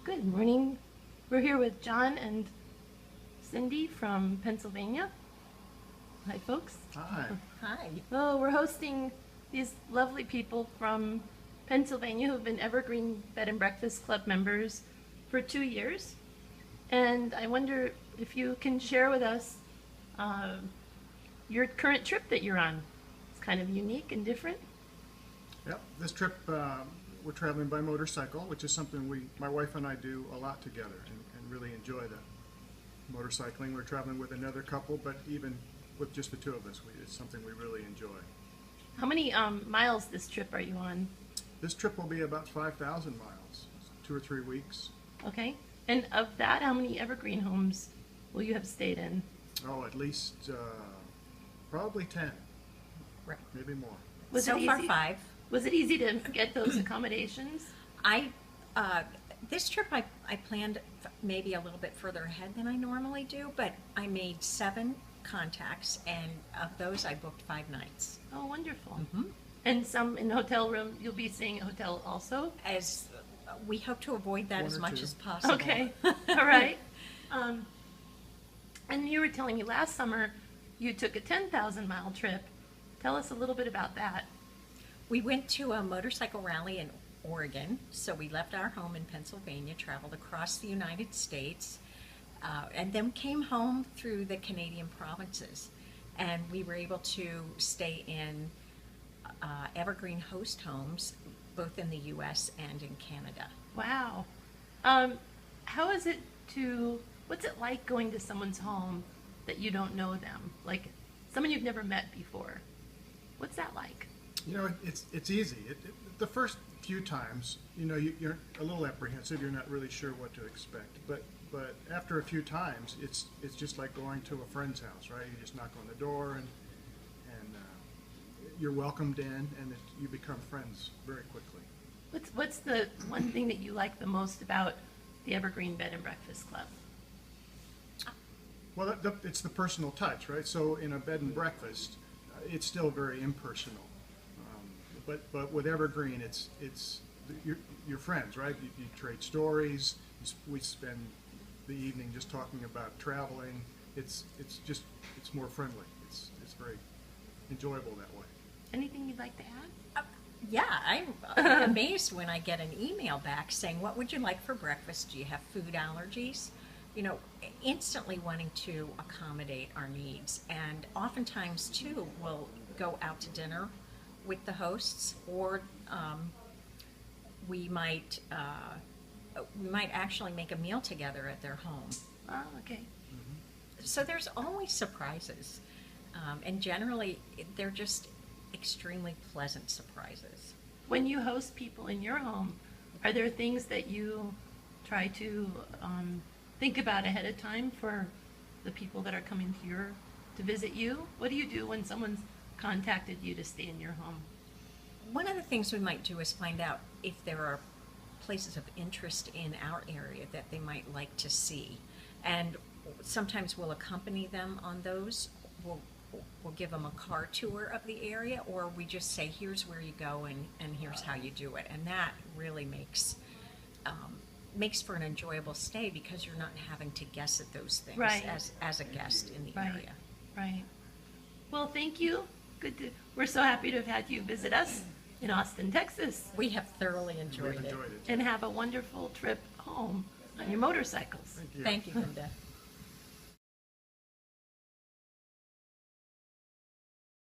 Good morning. We're here with John and Cindy from Pennsylvania. Hi, folks. Hi. Hi. Oh, we're hosting these lovely people from Pennsylvania who've been Evergreen Bed and Breakfast Club members for 2 years. And I wonder if you can share with us uh, your current trip that you're on. It's kind of unique and different. Yep. This trip, we're traveling by motorcycle, which is something my wife and I do a lot together and really enjoy the motorcycling. We're traveling with another couple, but even with just the two of us, it's something we really enjoy. How many miles this trip are you on? This trip will be about 5,000 miles, 2 or 3 weeks. Okay. And of that, how many Evergreen homes will you have stayed in? Oh, at least probably 10, Right. maybe more. Was So it far, easy? 5. Was it easy to get those accommodations? I this trip I planned maybe a little bit further ahead than I normally do, but I made 7 contacts, and of those I booked 5 nights. Oh, wonderful. Mm-hmm. And some in the hotel room, you'll be staying at a hotel also? As we hope to avoid that 1 as or much 2. as possible. Okay, all right. And you were telling me last summer you took a 10,000-mile trip. Tell us a little bit about that. We went to a motorcycle rally in Oregon, so we left our home in Pennsylvania, traveled across the United States, and then came home through the Canadian provinces. And we were able to stay in Evergreen host homes, both in the U.S. and in Canada. Wow. How is it what's it like going to someone's home that you don't know them? Like someone you've never met before. What's that like? You know, it's easy. The first few times, you know, you're a little apprehensive. You're not really sure what to expect. But after a few times, it's just like going to a friend's house, right? You just knock on the door and you're welcomed in, and you become friends very quickly. What's the one thing that you like the most about the Evergreen Bed and Breakfast Club? Well, it's the personal touch, right? So in a bed and breakfast, it's still very impersonal. But with Evergreen, it's your friends, right? You trade stories. We spend the evening just talking about traveling. It's more friendly. It's very enjoyable that way. Anything you'd like to add? Yeah, I'm amazed when I get an email back saying, "What would you like for breakfast? Do you have food allergies?" You know, instantly wanting to accommodate our needs. And oftentimes, too, we'll go out to dinner with the hosts, or we might actually make a meal together at their home. Oh, okay. So there's always surprises, and generally they're just extremely pleasant surprises. When you host people in your home, are there things that you try to think about ahead of time for the people that are coming to visit you? What do you do when someone's contacted you to stay in your home? One of the things we might do is find out if there are places of interest in our area that they might like to see, and sometimes we'll accompany them on those. We'll give them a car tour of the area, or we just say, here's where you go and here's how you do it. And that really makes for an enjoyable stay, because you're not having to guess at those things Right. as a guest in the Right. area. Right. Well, thank you. We're so happy to have had you visit us in Austin, Texas, We have thoroughly enjoyed We've it. enjoyed it. and have a wonderful trip home on your motorcycles. Thank you. Thank you, Linda.